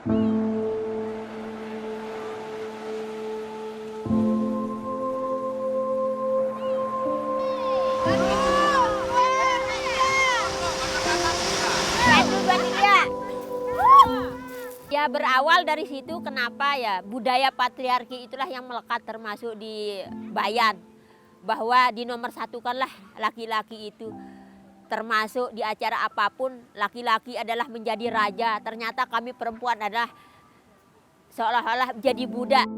Ya berawal dari situ kenapa ya budaya patriarki itulah yang melekat termasuk di Bayan. Bahwa dinomorsatukanlah laki-laki itu. Termasuk di acara apapun laki-laki adalah menjadi raja. Ternyata kami perempuan adalah seolah-olah jadi budak.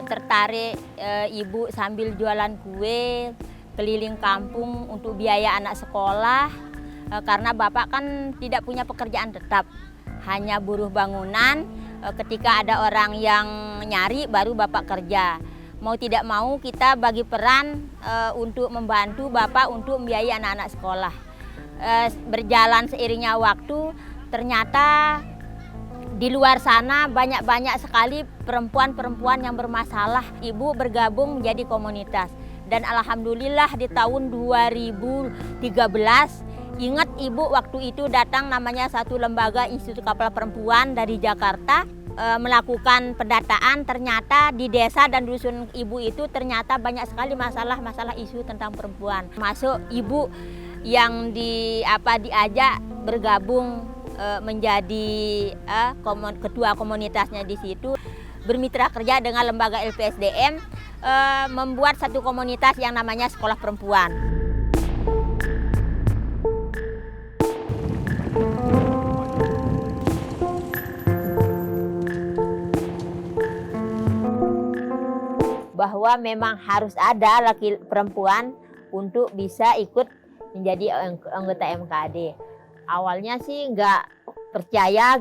Tertarik ibu sambil jualan kue keliling kampung untuk biaya anak sekolah karena bapak kan tidak punya pekerjaan tetap, hanya buruh bangunan. Ketika ada orang yang nyari baru bapak kerja. Mau tidak mau kita bagi peran untuk membantu bapak untuk membiayai anak-anak sekolah. Berjalan seiringnya waktu ternyata di luar sana banyak sekali perempuan-perempuan yang bermasalah. Ibu bergabung menjadi komunitas. Dan alhamdulillah di tahun 2013, ingat ibu waktu itu datang namanya satu lembaga Institut Kapal Perempuan dari Jakarta. Melakukan pendataan, ternyata di desa dan dusun ibu itu ternyata banyak sekali masalah isu tentang perempuan. Masuk ibu yang diajak bergabung menjadi ketua komunitasnya di situ, bermitra kerja dengan lembaga LPSDM, membuat satu komunitas yang namanya Sekolah Perempuan. Bahwa memang harus ada laki perempuan untuk bisa ikut menjadi anggota MKAD. Awalnya sih nggak percaya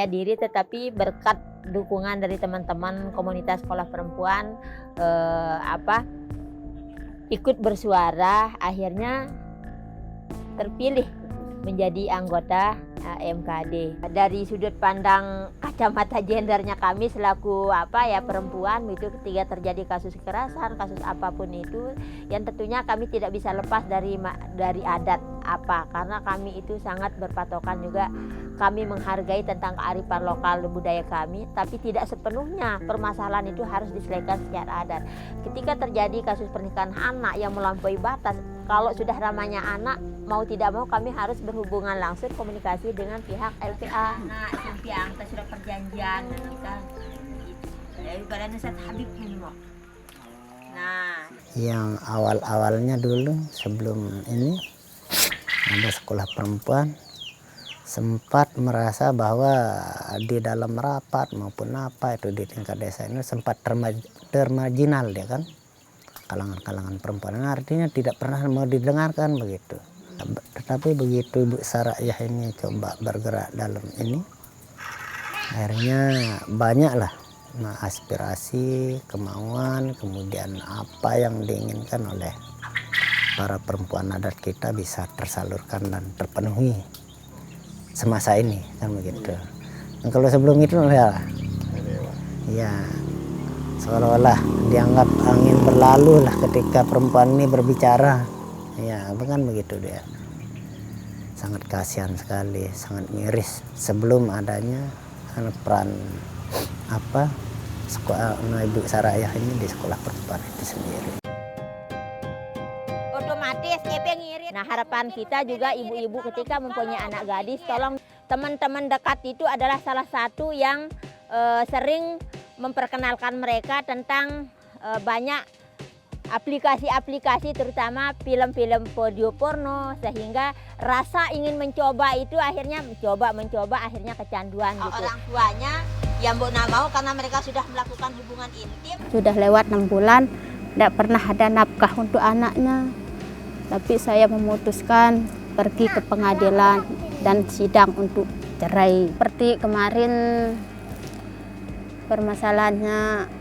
diri, tetapi berkat dukungan dari teman-teman komunitas sekolah perempuan ikut bersuara, akhirnya terpilih menjadi anggota MKAD. Dari sudut pandang kacamata gendernya kami selaku perempuan, itu ketika terjadi kasus kekerasan, kasus apapun itu, yang tentunya kami tidak bisa lepas dari adat karena kami itu sangat berpatokan juga, kami menghargai tentang kearifan lokal budaya kami, tapi tidak sepenuhnya permasalahan itu harus diselesaikan secara adat. Ketika terjadi kasus pernikahan anak yang melampaui batas, kalau sudah namanya anak, mau tidak mau kami harus berhubungan langsung komunikasi dengan pihak LPA. Nah, LPA kita sudah perjanjian dan kita dari badan Ustaz Habib ini kok. Nah, yang awal-awalnya dulu sebelum ini ada sekolah perempuan, sempat merasa bahwa di dalam rapat maupun itu di tingkat desa ini sempat termarginal dia kan, kalangan perempuan, artinya tidak pernah mau didengarkan begitu. Tetapi begitu Ibu Sarayah ini coba bergerak dalam ini, akhirnya banyaklah aspirasi, kemauan, kemudian apa yang diinginkan oleh para perempuan adat kita bisa tersalurkan dan terpenuhi semasa ini kan begitu. Dan kalau sebelum itu ya seolah-olah dianggap angin berlalu lah ketika perempuan ini berbicara. Ya, bukan begitu dia. Sangat kasihan sekali, sangat miris sebelum adanya peran sekolah Ibu Sarayah ini di sekolah perempuan itu sendiri. Otomatis ngirit. Nah, harapan kita juga ibu-ibu ketika mempunyai anak gadis, tolong teman-teman dekat itu adalah salah satu yang sering memperkenalkan mereka tentang banyak aplikasi-aplikasi, terutama film-film video porno, sehingga rasa ingin mencoba itu akhirnya mencoba akhirnya kecanduan gitu. Orang tuanya yang nak mau karena mereka sudah melakukan hubungan intim. Sudah lewat 6 bulan, tidak pernah ada nafkah untuk anaknya. Tapi saya memutuskan pergi ke pengadilan dan sidang untuk cerai. Seperti kemarin permasalahannya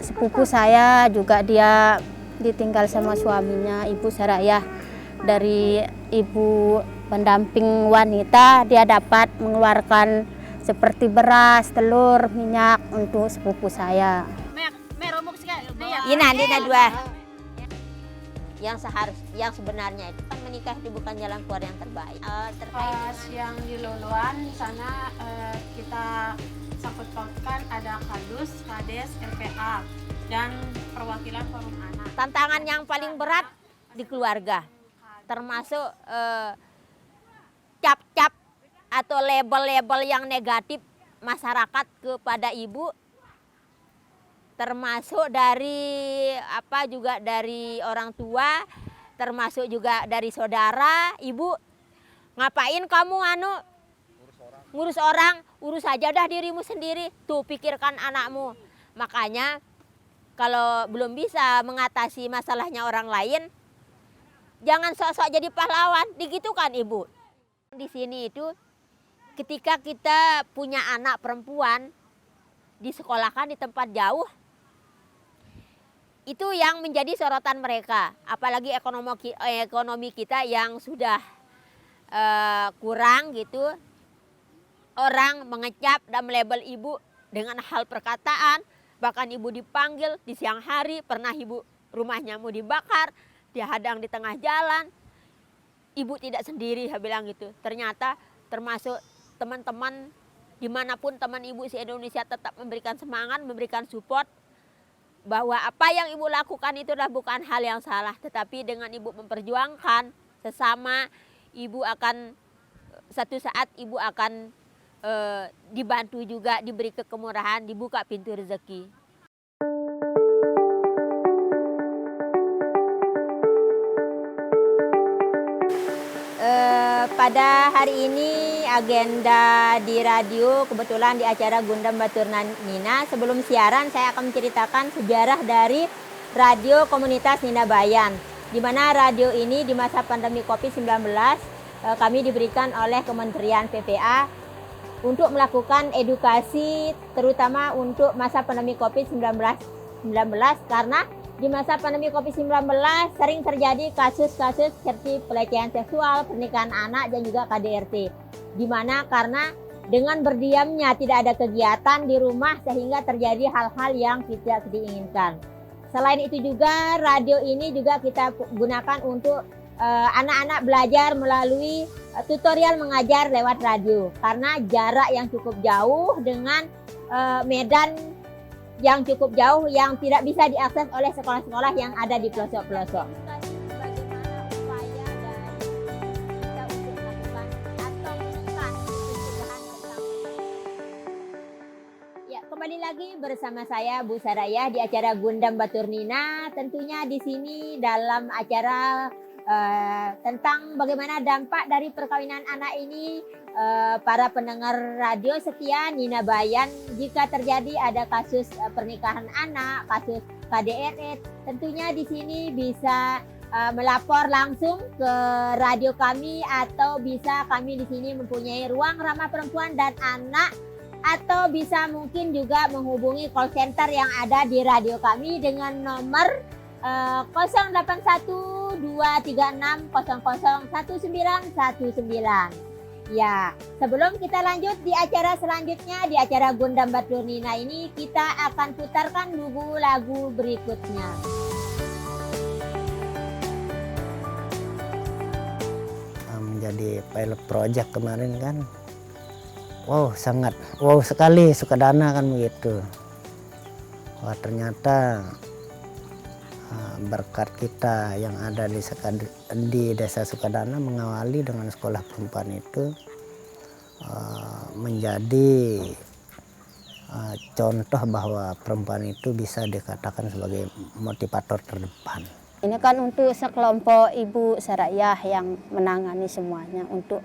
sepupu saya juga, dia ditinggal sama suaminya, Ibu Sarayah, dari ibu pendamping wanita. Dia dapat mengeluarkan seperti beras, telur, minyak untuk sepupu saya. Ini nanti ada dua. Yang sebenarnya itu kan menikah itu bukan jalan keluar yang terbaik. Pas yang di Luluan sana kita sangkut pautkan ada Kadus, Kades, LPA dan perwakilan forum anak. Tantangan yang paling berat di keluarga, termasuk cap-cap atau label-label yang negatif masyarakat kepada ibu, termasuk dari juga dari orang tua, termasuk juga dari saudara. Ibu, ngapain kamu ngurus orang, urus aja dah dirimu sendiri, tuh pikirkan anakmu. Makanya kalau belum bisa mengatasi masalahnya orang lain, jangan sok-sok jadi pahlawan, digitukan ibu. Di sini itu ketika kita punya anak perempuan disekolahkan di tempat jauh, itu yang menjadi sorotan mereka. Apalagi ekonomi kita yang sudah kurang gitu. Orang mengecap dan melabel ibu dengan hal perkataan. Bahkan ibu dipanggil di siang hari, pernah ibu rumahnya mau dibakar, dihadang di tengah jalan. Ibu tidak sendiri, saya bilang gitu. Ternyata termasuk teman-teman dimanapun teman ibu se-Indonesia tetap memberikan semangat, memberikan support, bahwa apa yang ibu lakukan itu adalah bukan hal yang salah, tetapi dengan ibu memperjuangkan sesama, ibu akan satu saat ibu akan dibantu juga, diberi kemurahan, dibuka pintu rezeki. Pada hari ini agenda di radio, kebetulan di acara Gundam Batur Nina, sebelum siaran saya akan menceritakan sejarah dari radio komunitas Nina Bayan, di mana radio ini di masa pandemi COVID-19 kami diberikan oleh Kementerian PPA untuk melakukan edukasi, terutama untuk masa pandemi COVID-19, karena di masa pandemi COVID-19 sering terjadi kasus-kasus seperti pelecehan seksual, pernikahan anak, dan juga KDRT. Di mana karena dengan berdiamnya tidak ada kegiatan di rumah sehingga terjadi hal-hal yang tidak diinginkan. Selain itu juga radio ini juga kita gunakan untuk anak-anak belajar melalui tutorial mengajar lewat radio. Karena jarak yang cukup jauh dengan medan yang cukup jauh yang tidak bisa diakses oleh sekolah-sekolah yang ada di pelosok-pelosok. Ya, kembali lagi bersama saya Bu Sarayah di acara Gundam Batur Nina. Tentunya di sini dalam acara tentang bagaimana dampak dari perkawinan anak ini, para pendengar radio setia Nina Bayan, jika terjadi ada kasus pernikahan anak, kasus KDRT, tentunya di sini bisa melapor langsung ke radio kami, atau bisa kami di sini mempunyai ruang ramah perempuan dan anak, atau bisa mungkin juga menghubungi call center yang ada di radio kami dengan nomor 0812360011919. Ya, sebelum kita lanjut di acara selanjutnya, di acara Gundam Batur Nina ini, kita akan putarkan dulu lagu berikutnya. Menjadi pilot project kemarin kan, sangat sekali Sukadana kan begitu. Wah, ternyata berkat kita yang ada di Desa Sukadana mengawali dengan sekolah perempuan itu menjadi contoh bahwa perempuan itu bisa dikatakan sebagai motivator terdepan. Ini kan untuk sekelompok ibu saraiyah yang menangani semuanya, untuk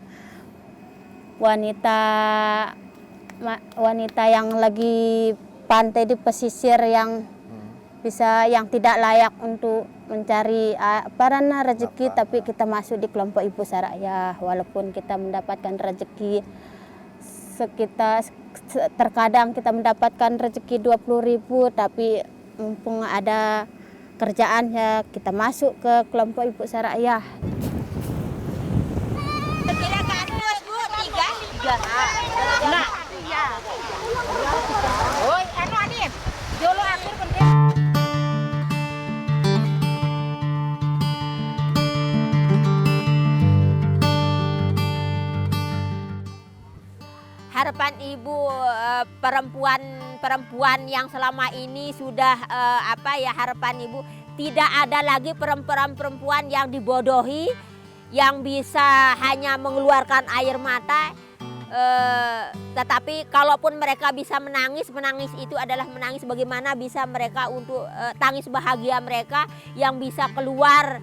wanita yang lagi pantai di pesisir yang tidak layak untuk mencari rezeki, tapi kita masuk di kelompok ibu saraiyah. Walaupun kita mendapatkan rezeki terkadang kita mendapatkan rezeki 20.000, tapi mumpung ada kerjaan ya kita masuk ke kelompok ibu saraiyah. Harapan ibu perempuan yang selama ini sudah harapan ibu tidak ada lagi perempuan yang dibodohi, yang bisa hanya mengeluarkan air mata. Tetapi kalaupun mereka bisa menangis itu adalah menangis bagaimana bisa mereka untuk tangis bahagia mereka yang bisa keluar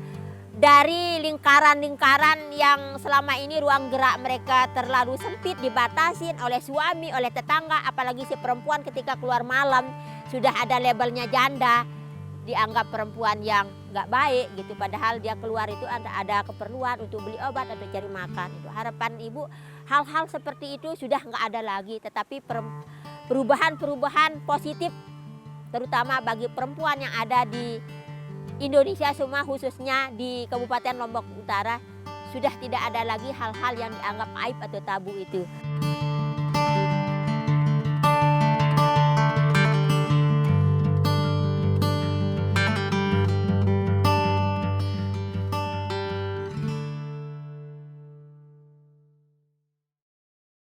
dari lingkaran-lingkaran yang selama ini ruang gerak mereka terlalu sempit, dibatasin oleh suami, oleh tetangga. Apalagi si perempuan ketika keluar malam sudah ada labelnya janda, dianggap perempuan yang nggak baik gitu. Padahal dia keluar itu ada keperluan untuk beli obat atau cari makan. Itu harapan ibu, hal-hal seperti itu sudah nggak ada lagi. Tetapi perubahan positif terutama bagi perempuan yang ada di Indonesia semua, khususnya di Kabupaten Lombok Utara, sudah tidak ada lagi hal-hal yang dianggap aib atau tabu itu.